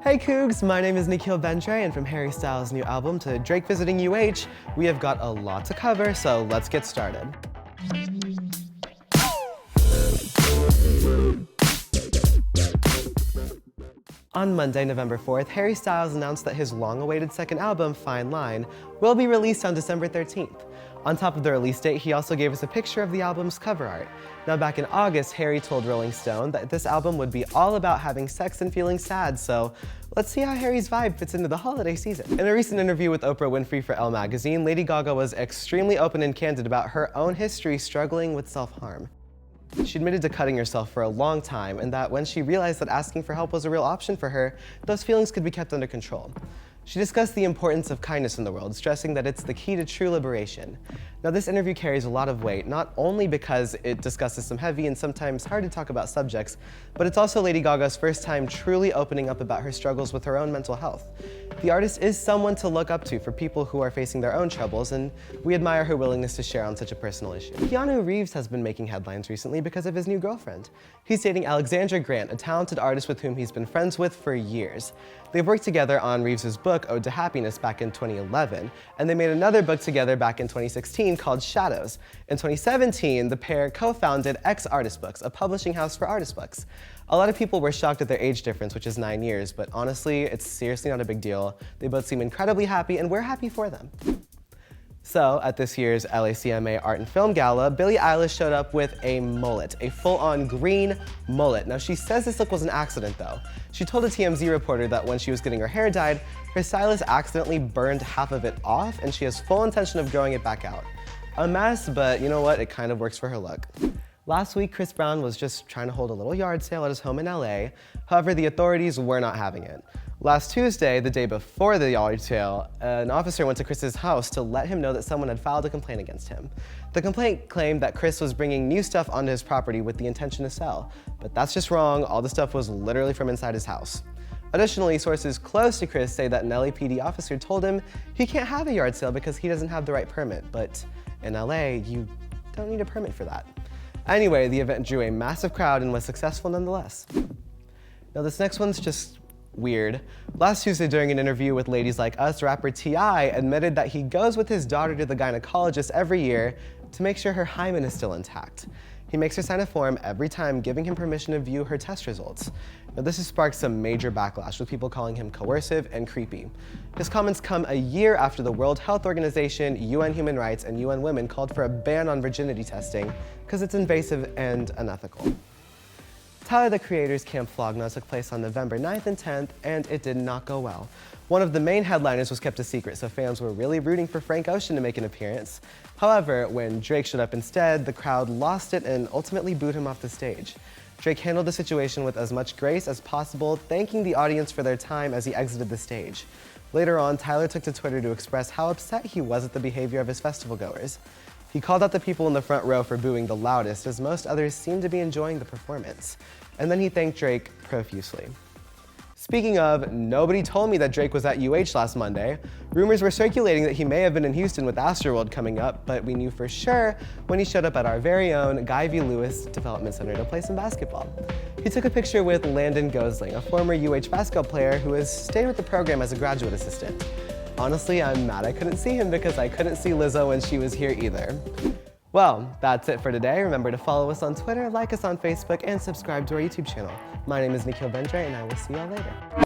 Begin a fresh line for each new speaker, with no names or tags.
Hey Cougs, my name is Nikhil Bendre, and from Harry Styles' new album to Drake visiting UH, we have got a lot to cover, so let's get started. On Monday, November 4th, Harry Styles announced that his long-awaited second album, Fine Line, will be released on December 13th. On top of the release date, he also gave us a picture of the album's cover art. Now, back in August, Harry told Rolling Stone that this album would be all about having sex and feeling sad, so let's see how Harry's vibe fits into the holiday season. In a recent interview with Oprah Winfrey for Elle magazine, Lady Gaga was extremely open and candid about her own history struggling with self-harm. She admitted to cutting herself for a long time, and that when she realized that asking for help was a real option for her, those feelings could be kept under control. She discussed the importance of kindness in the world, stressing that it's the key to true liberation. Now, this interview carries a lot of weight, not only because it discusses some heavy and sometimes hard to talk about subjects, but it's also Lady Gaga's first time truly opening up about her struggles with her own mental health. The artist is someone to look up to for people who are facing their own troubles, and we admire her willingness to share on such a personal issue. Jana Reeves has been making headlines recently because of his new girlfriend. He's dating Alexandra Grant, a talented artist with whom he's been friends with for years. They've worked together on Reeves' book, Ode to Happiness, back in 2011, and they made another book together back in 2016 called Shadows. In 2017, the pair co-founded X Artist Books, a publishing house for artist books. A lot of people were shocked at their age difference, which is 9 years, but honestly, it's seriously not a big deal. They both seem incredibly happy, and we're happy for them. So, at this year's LACMA Art and Film Gala, Billie Eilish showed up with a mullet, a full-on green mullet. Now, she says this look was an accident, though. She told a TMZ reporter that when she was getting her hair dyed, her stylist accidentally burned half of it off, and she has full intention of growing it back out. A mess, but you know what? It kind of works for her look. Last week, Chris Brown was just trying to hold a little yard sale at his home in LA. However, the authorities were not having it. Last Tuesday, the day before the yard sale, an officer went to Chris's house to let him know that someone had filed a complaint against him. The complaint claimed that Chris was bringing new stuff onto his property with the intention to sell, but that's just wrong. All the stuff was literally from inside his house. Additionally, sources close to Chris say that an LAPD officer told him he can't have a yard sale because he doesn't have the right permit, but in LA, you don't need a permit for that. Anyway, the event drew a massive crowd and was successful nonetheless. Now, this next one's just weird. Last Tuesday, during an interview with Ladies Like Us, rapper T.I. admitted that he goes with his daughter to the gynecologist every year to make sure her hymen is still intact. He makes her sign a form every time, giving him permission to view her test results. Now, this has sparked some major backlash, with people calling him coercive and creepy. His comments come a year after the World Health Organization, UN Human Rights, and UN Women called for a ban on virginity testing because it's invasive and unethical. Tyler, the Creator's Camp Flog Gnaw took place on November 9th and 10th, and it did not go well. One of the main headliners was kept a secret, so fans were really rooting for Frank Ocean to make an appearance. However, when Drake showed up instead, the crowd lost it and ultimately booed him off the stage. Drake handled the situation with as much grace as possible, thanking the audience for their time as he exited the stage. Later on, Tyler took to Twitter to express how upset he was at the behavior of his festival goers. He called out the people in the front row for booing the loudest, as most others seemed to be enjoying the performance. And then he thanked Drake profusely. Speaking of, nobody told me that Drake was at UH last Monday. Rumors were circulating that he may have been in Houston with Astroworld coming up, but we knew for sure when he showed up at our very own Guy V. Lewis Development Center to play some basketball. He took a picture with Landon Gosling, a former UH basketball player who has stayed with the program as a graduate assistant. Honestly, I'm mad I couldn't see him because I couldn't see Lizzo when she was here either. Well, that's it for today. Remember to follow us on Twitter, like us on Facebook, and subscribe to our YouTube channel. My name is Nikhil Bendre, and I will see y'all later.